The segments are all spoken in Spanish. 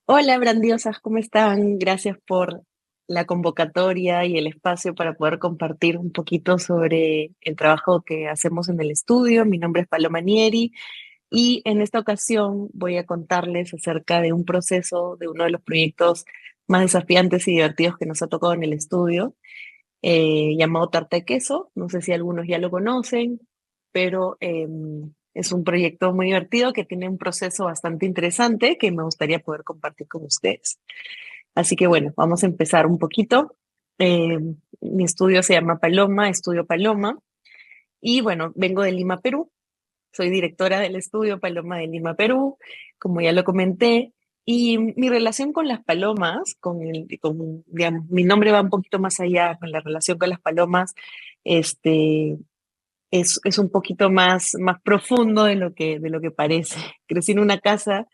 Hola, Brandiosas, ¿cómo están? Gracias por la convocatoria y el espacio para poder compartir un poquito sobre el trabajo que hacemos en el estudio. Mi nombre es Paloma Nieri y en esta ocasión voy a contarles acerca de un proceso de uno de los proyectos más desafiantes y divertidos que nos ha tocado en el estudio, llamado Tarta de Queso. No sé si algunos ya lo conocen, pero es un proyecto muy divertido que tiene un proceso bastante interesante que me gustaría poder compartir con ustedes. Así que bueno, vamos a empezar un poquito. Eh, Mi estudio se llama Paloma, Estudio Paloma, y bueno, vengo de Lima, Perú. Soy directora del estudio Paloma de Lima, Perú, como ya lo comenté. Y mi relación con las palomas, digamos, mi nombre va un poquito más allá, con la relación con las palomas, este, es un poquito más profundo de lo que parece. Crecí en una casa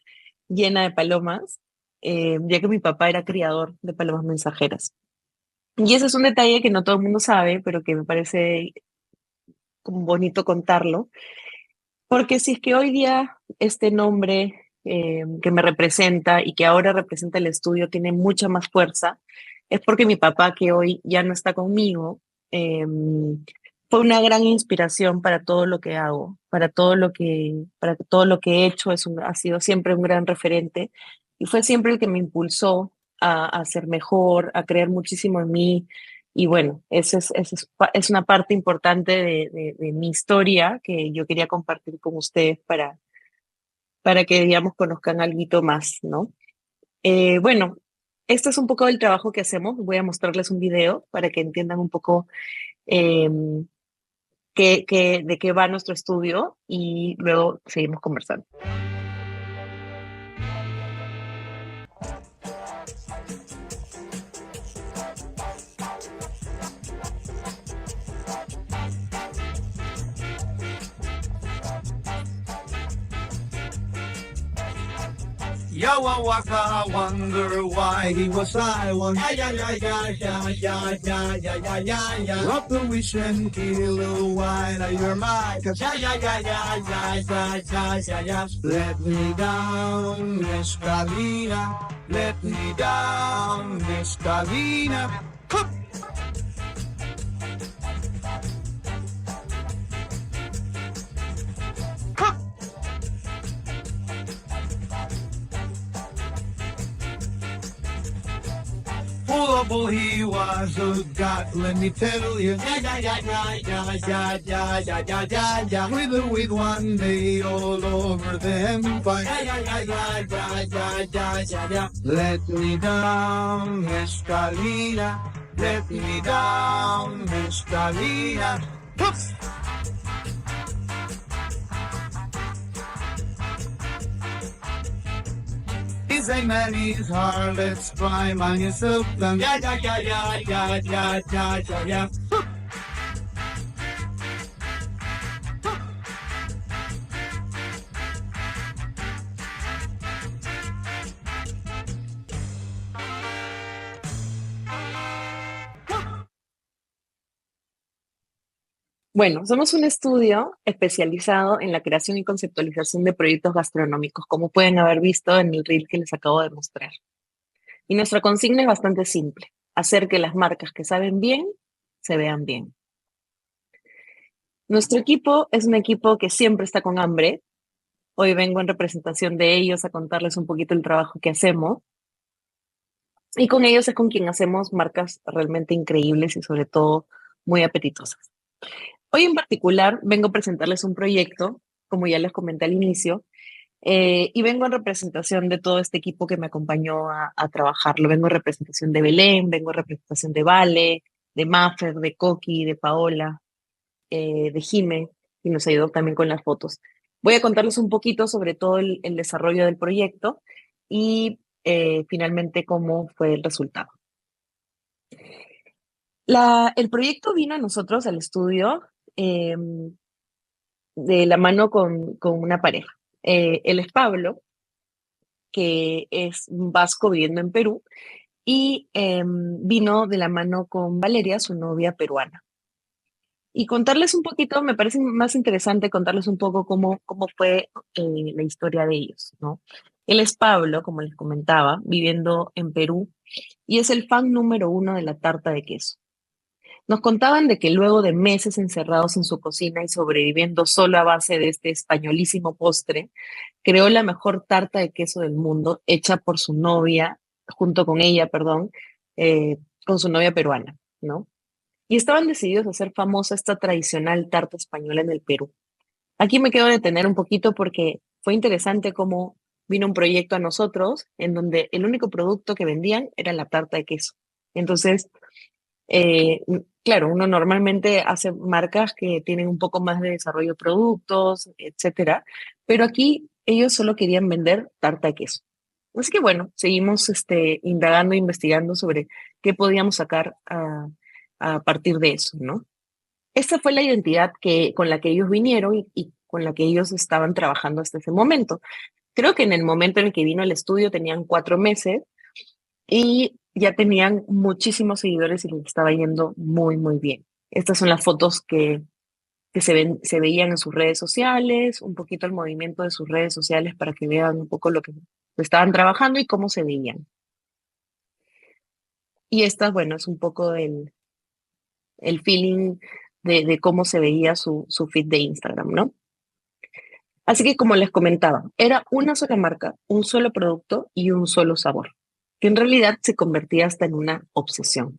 llena de palomas, ya que mi papá era criador de palomas mensajeras. Y ese es un detalle que no todo el mundo sabe, pero que me parece como bonito contarlo, porque si es que hoy día este nombre que me representa y que ahora representa el estudio tiene mucha más fuerza, es porque mi papá, que hoy ya no está conmigo, eh, fue una gran inspiración para todo lo que hago, para todo lo que he hecho, ha sido siempre un gran referente y fue siempre el que me impulsó a ser mejor, a creer muchísimo en mí. Y bueno, es una parte importante de mi historia que yo quería compartir con ustedes para que, digamos, conozcan algo más, ¿no? Bueno, este es un poco del trabajo que hacemos. Voy a mostrarles un video para que entiendan un poco eh, de qué va nuestro estudio y luego seguimos conversando. Yawawaka wonder why he was silent. Yeah, yeah, yeah, yeah, yeah, yeah, yeah, yeah, yeah, yeah. Drop the wish and kill a while out of your mind. Cause yeah, yeah, yeah, yeah, yeah, yeah, yeah, yeah, yeah. Let me down, Miss Kalina. Let me down, Miss Kalina. Hup! Hup! Fullable he was, oh God, let me tell you. Yeah, yeah, yeah, yeah, yeah, yeah, yeah, yeah, yeah, yeah, yeah. With one day all over the empire. Yeah, yeah, yeah, yeah, yeah, yeah, yeah, yeah, yeah. Let me down, Mescalina. Let me down, Mescalina. Poof! Is a man is hard, let's try on yourself. Yeah, yeah, yeah, yeah, yeah, yeah, yeah, yeah, yeah. Bueno, somos un estudio especializado en la creación y conceptualización de proyectos gastronómicos, como pueden haber visto en el reel que les acabo de mostrar. Y nuestra consigna es bastante simple: hacer que las marcas que saben bien se vean bien. Nuestro equipo es un equipo que siempre está con hambre. Hoy vengo en representación de ellos a contarles un poquito el trabajo que hacemos. Y con ellos es con quien hacemos marcas realmente increíbles y sobre todo muy apetitosas. Hoy en particular vengo a presentarles un proyecto, como ya les comenté al inicio, y vengo en representación de todo este equipo que me acompañó a trabajarlo. Vengo en representación de Belén, vengo en representación de Vale, de Maffer, de Coqui, de Paola, de Jime, y nos ayudó también con las fotos. Voy a contarles un poquito sobre todo el desarrollo del proyecto y finalmente cómo fue el resultado. El proyecto vino a nosotros, al estudio, eh, de la mano con una pareja. Él es Pablo, que es un vasco viviendo en Perú, y vino de la mano con Valeria, su novia peruana. Y contarles un poquito, me parece más interesante contarles un poco cómo fue la historia de ellos, ¿no? Él es Pablo, como les comentaba, viviendo en Perú y es el fan número uno de la tarta de queso. Nos contaban de que luego de meses encerrados en su cocina y sobreviviendo solo a base de este españolísimo postre, creó la mejor tarta de queso del mundo, hecha por su novia, junto con ella, perdón, con su novia peruana, ¿no? Y estaban decididos a hacer famosa esta tradicional tarta española en el Perú. Aquí me quedo a detener un poquito porque fue interesante cómo vino un proyecto a nosotros en donde el único producto que vendían era la tarta de queso. Entonces, claro, uno normalmente hace marcas que tienen un poco más de desarrollo de productos, etcétera, pero aquí ellos solo querían vender tarta de queso. Así que bueno, seguimos indagando, investigando sobre qué podíamos sacar a partir de eso, ¿no? Esta fue la identidad con la que ellos vinieron y con la que ellos estaban trabajando hasta ese momento. Creo que en el momento en el que vino al estudio tenían 4 meses y ya tenían muchísimos seguidores y les estaba yendo muy, muy bien. Estas son las fotos que se veían en sus redes sociales, un poquito el movimiento de sus redes sociales para que vean un poco lo que estaban trabajando y cómo se veían. Y esta, bueno, es un poco el feeling de cómo se veía su feed de Instagram, ¿no? Así que como les comentaba, era una sola marca, un solo producto y un solo sabor, que en realidad se convertía hasta en una obsesión.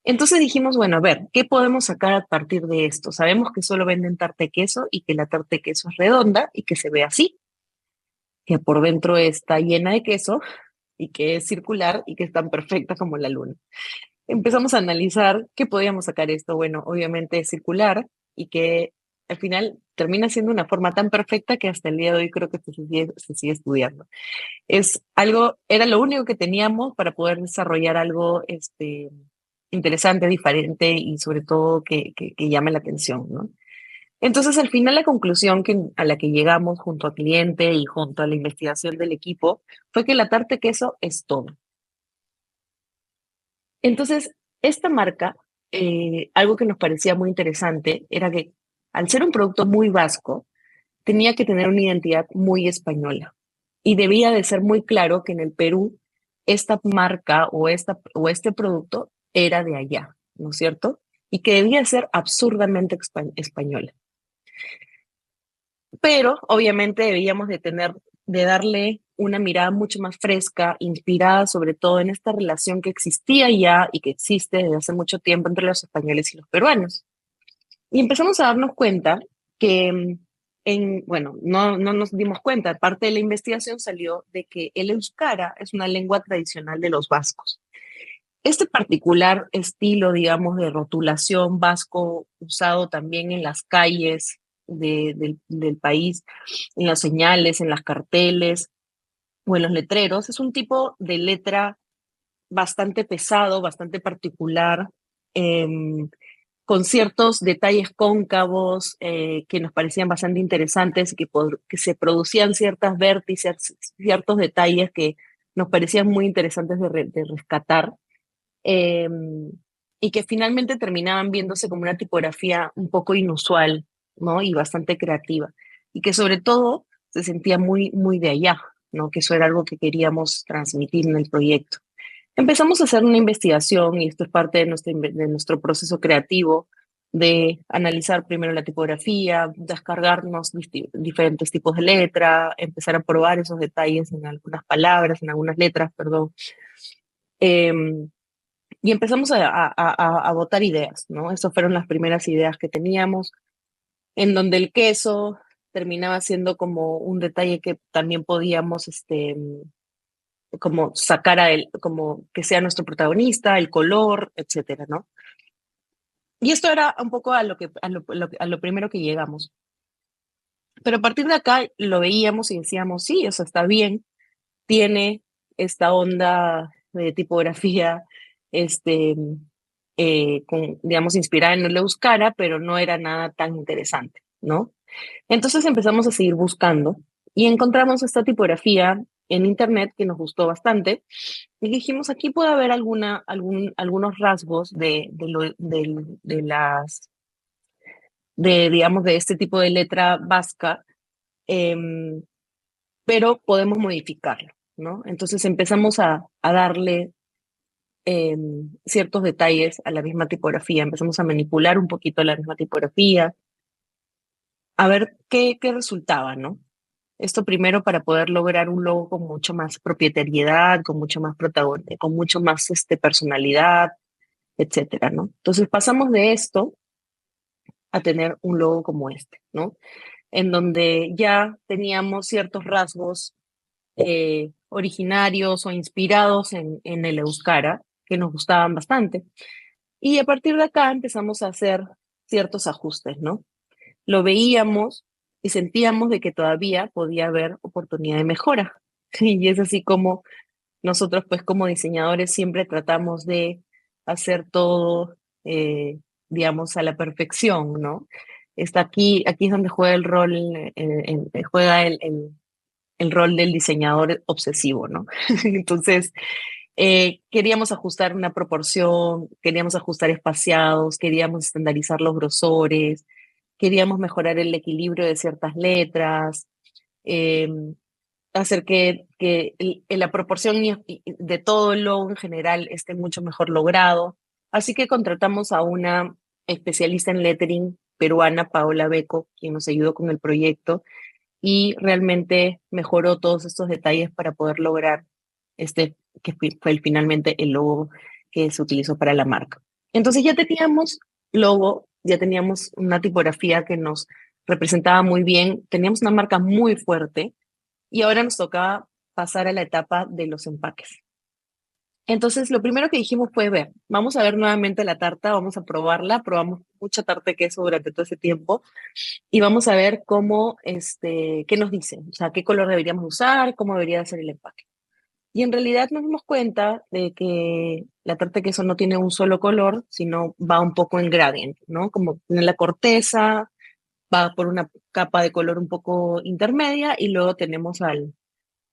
Entonces dijimos, bueno, a ver, ¿qué podemos sacar a partir de esto? Sabemos que solo venden tarta de queso y que la tarta de queso es redonda y que se ve así, que por dentro está llena de queso y que es circular y que es tan perfecta como la luna. Empezamos a analizar qué podíamos sacar esto. Bueno, obviamente es circular y que al final termina siendo una forma tan perfecta que hasta el día de hoy creo que se sigue estudiando. Es algo, era lo único que teníamos para poder desarrollar algo interesante, diferente y sobre todo que llame la atención, ¿no? Entonces, al final, la conclusión a la que llegamos junto al cliente y junto a la investigación del equipo fue que la tarta de queso es todo. Entonces, esta marca, algo que nos parecía muy interesante era que al ser un producto muy vasco, tenía que tener una identidad muy española y debía de ser muy claro que en el Perú esta marca o este producto era de allá, ¿no es cierto? Y que debía ser absurdamente española. Pero obviamente debíamos de darle una mirada mucho más fresca, inspirada sobre todo en esta relación que existía ya y que existe desde hace mucho tiempo entre los españoles y los peruanos. Y empezamos a darnos cuenta que, bueno, no nos dimos cuenta, parte de la investigación salió de que el euskara es una lengua tradicional de los vascos. Este particular estilo, digamos, de rotulación vasco usado también en las calles del país, en las señales, en las carteles o en los letreros, es un tipo de letra bastante pesado, bastante particular, em, con ciertos detalles cóncavos que nos parecían bastante interesantes, que se producían ciertas vértices, ciertos detalles que nos parecían muy interesantes de rescatar, eh, y que finalmente terminaban viéndose como una tipografía un poco inusual, ¿no? Y bastante creativa, y que sobre todo se sentía muy, muy de allá, ¿no? Que eso era algo que queríamos transmitir en el proyecto. Empezamos a hacer una investigación y esto es parte de nuestro proceso creativo de analizar primero la tipografía, descargarnos diferentes tipos de letra, empezar a probar esos detalles en algunas palabras, en algunas letras, perdón. Em, y empezamos a botar ideas, ¿no? Esas fueron las primeras ideas que teníamos, en donde el queso terminaba siendo como un detalle que también podíamos como sacar a él, como que sea nuestro protagonista, el color, etcétera, ¿no? Y esto era un poco a lo primero que llegamos. Pero a partir de acá lo veíamos y decíamos, sí, eso está bien, tiene esta onda de tipografía, este, digamos, inspirada en el euskara, pero no era nada tan interesante, ¿no? Entonces empezamos a seguir buscando y encontramos esta tipografía en internet que nos gustó bastante y dijimos, aquí puede haber algunos rasgos digamos, de este tipo de letra vasca, em, pero podemos modificarlo, ¿no? Entonces empezamos a darle ciertos detalles a la misma tipografía, empezamos a manipular un poquito la misma tipografía, a ver qué resultaba, ¿no? Esto primero para poder lograr un logo con mucho más propietariedad, con mucho más protagonismo, con mucho más personalidad, etcétera, ¿no? Entonces pasamos de esto a tener un logo como este, ¿no? En donde ya teníamos ciertos rasgos originarios o inspirados en el euskara que nos gustaban bastante. Y a partir de acá empezamos a hacer ciertos ajustes, ¿no? Lo veíamos y sentíamos de que todavía podía haber oportunidad de mejora. Y es así como nosotros, pues como diseñadores, siempre tratamos de hacer todo, digamos, a la perfección, ¿no? Está aquí es donde juega el rol, juega el rol del diseñador obsesivo, ¿no? Entonces, queríamos ajustar una proporción, queríamos ajustar espaciados, queríamos estandarizar los grosores, queríamos mejorar el equilibrio de ciertas letras, eh, hacer que la proporción de todo el logo en general esté mucho mejor logrado. Así que contratamos a una especialista en lettering peruana, Paola Beco, quien nos ayudó con el proyecto y realmente mejoró todos estos detalles para poder lograr este, que fue finalmente el logo que se utilizó para la marca. Entonces ya teníamos logo, ya teníamos una tipografía que nos representaba muy bien, teníamos una marca muy fuerte y ahora nos tocaba pasar a la etapa de los empaques. Entonces, lo primero que dijimos fue, ver, vamos a ver nuevamente la tarta, vamos a probarla, probamos mucha tarta de queso durante todo ese tiempo y vamos a ver cómo, qué nos dicen, o sea, qué color deberíamos usar, cómo debería ser el empaque. Y en realidad nos dimos cuenta de que la tarta de queso no tiene un solo color, sino va un poco en gradient, ¿no? Como tiene la corteza, va por una capa de color un poco intermedia y luego tenemos al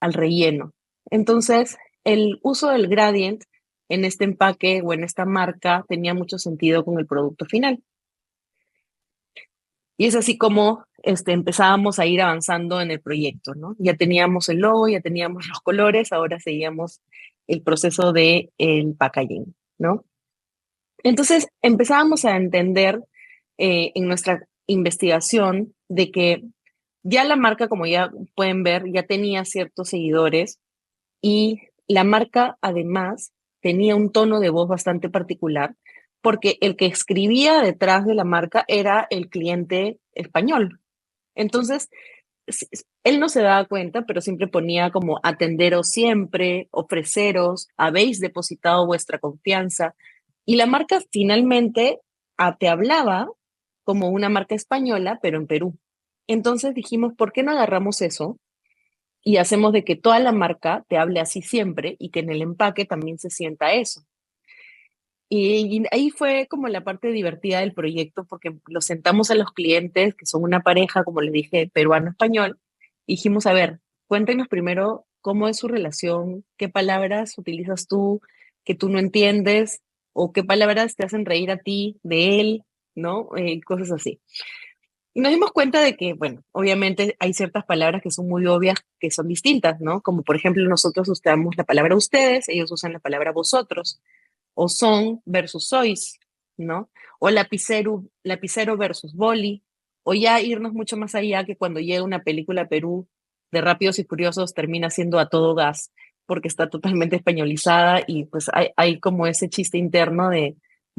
relleno. Entonces, el uso del gradient en este empaque o en esta marca tenía mucho sentido con el producto final. Y es así como empezábamos a ir avanzando en el proyecto, ¿no? Ya teníamos el logo, ya teníamos los colores, ahora seguíamos el proceso de el packaging, ¿no? Entonces empezábamos a entender en nuestra investigación de que ya la marca, como ya pueden ver, ya tenía ciertos seguidores y la marca además tenía un tono de voz bastante particular porque el que escribía detrás de la marca era el cliente español. Entonces, él no se daba cuenta, pero siempre ponía como atenderos siempre, ofreceros, habéis depositado vuestra confianza. Y la marca finalmente te hablaba como una marca española, pero en Perú. Entonces dijimos, ¿por qué no agarramos eso y hacemos de que toda la marca te hable así siempre y que en el empaque también se sienta eso? Y ahí fue como la parte divertida del proyecto, porque los sentamos a los clientes, que son una pareja, como les dije, peruano-español, y dijimos, a ver, cuéntenos primero cómo es su relación, qué palabras utilizas tú que tú no entiendes, o qué palabras te hacen reír a ti de él, ¿no? Cosas así. Y nos dimos cuenta de que, bueno, obviamente hay ciertas palabras que son muy obvias, que son distintas, ¿no? Como por ejemplo, nosotros usamos la palabra ustedes, ellos usan la palabra vosotros o son versus sois, ¿no? O lapicero versus boli, o ya irnos mucho más allá que cuando llega una película a Perú de Rápidos y Furiosos termina siendo a todo gas, porque está totalmente españolizada y pues hay como ese chiste interno de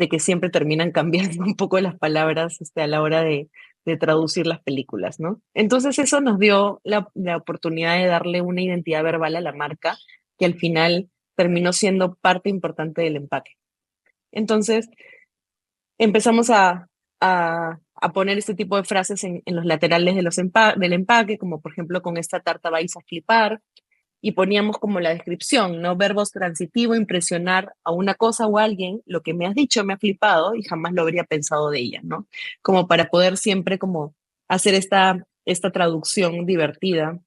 que siempre terminan cambiando un poco las palabras a la hora de traducir las películas, ¿no? Entonces eso nos dio la oportunidad de darle una identidad verbal a la marca que al final terminó siendo parte importante del empaque. Entonces, empezamos a poner este tipo de frases en los laterales de del empaque, como por ejemplo con esta tarta vais a flipar, y poníamos como la descripción, ¿no? Verbos transitivo, impresionar a una cosa o a alguien, lo que me has dicho me ha flipado y jamás lo habría pensado de ella, ¿no? Como para poder siempre como hacer esta traducción divertida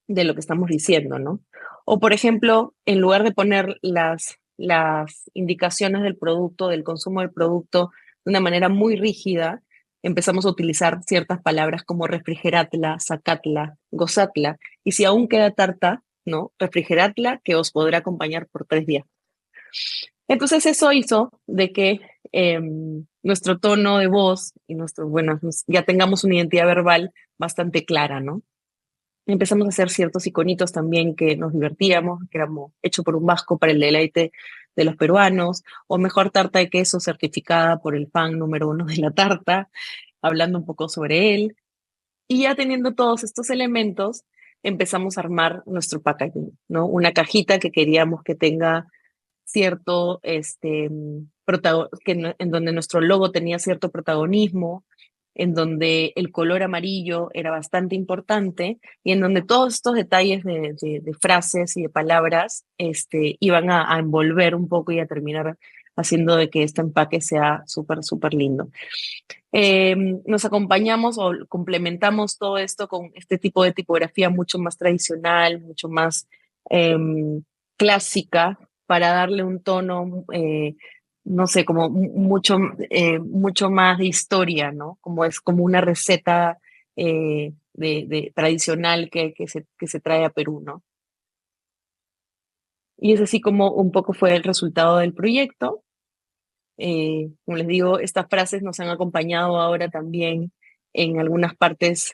de lo que estamos diciendo, ¿no? O, por ejemplo, en lugar de poner las indicaciones del producto, del consumo del producto, de una manera muy rígida, empezamos a utilizar ciertas palabras como refrigeratla, sacatla, gozatla, y si aún queda tarta, ¿no? Refrigeratla que os podrá acompañar por 3 días. Entonces eso hizo de que nuestro tono de voz y bueno, ya tengamos una identidad verbal bastante clara, ¿no? Empezamos a hacer ciertos iconitos también que nos divertíamos, que éramos hecho por un vasco para el deleite de los peruanos, o mejor tarta de queso certificada por el fan número 1 de la tarta, hablando un poco sobre él. Y ya teniendo todos estos elementos, empezamos a armar nuestro packaging, ¿no? Una cajita que queríamos que tenga cierto, en donde nuestro logo tenía cierto protagonismo, en donde el color amarillo era bastante importante y en donde todos estos detalles de frases y de palabras iban a envolver un poco y a terminar haciendo de que este empaque sea súper, súper lindo. Nos acompañamos o complementamos todo esto con este tipo de tipografía mucho más tradicional, mucho más clásica, para darle un tono, no sé, como mucho más de historia, ¿no? Como es como una receta tradicional que se trae a Perú, ¿no? Y es así como un poco fue el resultado del proyecto. Como les digo, estas frases nos han acompañado ahora también en algunas partes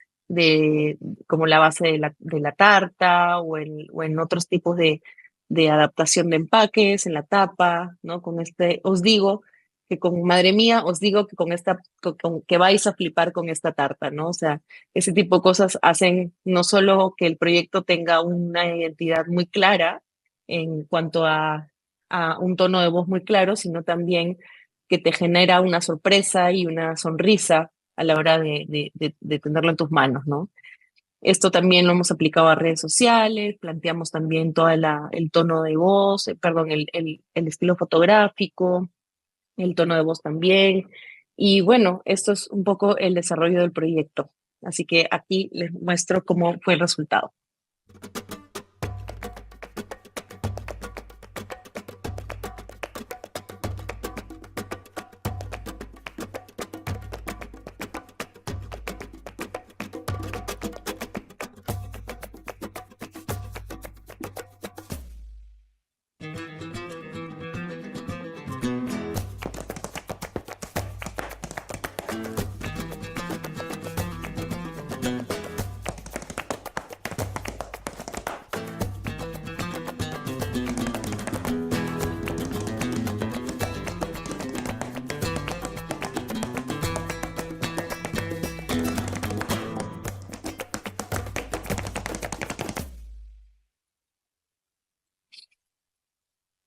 como la base de la tarta o en otros tipos de adaptación de empaques, en la tapa, ¿no? Os digo que madre mía, os digo que que vais a flipar con esta tarta, ¿no? O sea, ese tipo de cosas hacen no solo que el proyecto tenga una identidad muy clara en cuanto a un tono de voz muy claro, sino también que te genera una sorpresa y una sonrisa a la hora de tenerlo en tus manos, ¿no? Esto también lo hemos aplicado a redes sociales, planteamos también todo el tono de voz, perdón, el estilo fotográfico, el tono de voz también. Y bueno, esto es un poco el desarrollo del proyecto. Así que aquí les muestro cómo fue el resultado.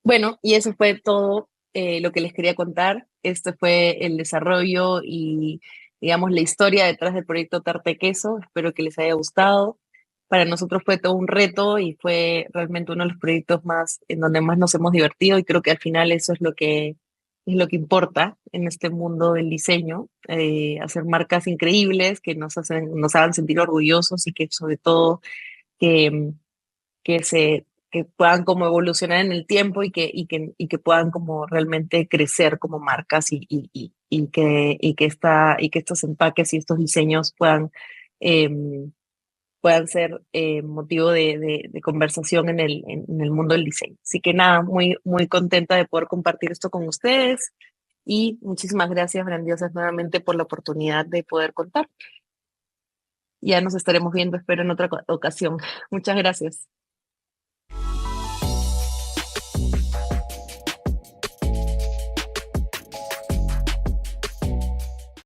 Bueno, y eso fue todo lo que les quería contar. Este fue el desarrollo y, digamos, la historia detrás del proyecto Tarta de Queso. Espero que les haya gustado. Para nosotros fue todo un reto y fue realmente uno de los proyectos más en donde más nos hemos divertido y creo que al final eso es lo que importa en este mundo del diseño, hacer marcas increíbles que nos hagan sentir orgullosos y que sobre todo que, que puedan como evolucionar en el tiempo y que puedan como realmente crecer como marcas y que estos empaques y estos diseños puedan ser motivo de conversación en el mundo del diseño. Así que nada, muy, muy contenta de poder compartir esto con ustedes y muchísimas gracias, grandiosas, nuevamente por la oportunidad de poder contar. Ya nos estaremos viendo, espero, en otra ocasión. Muchas gracias.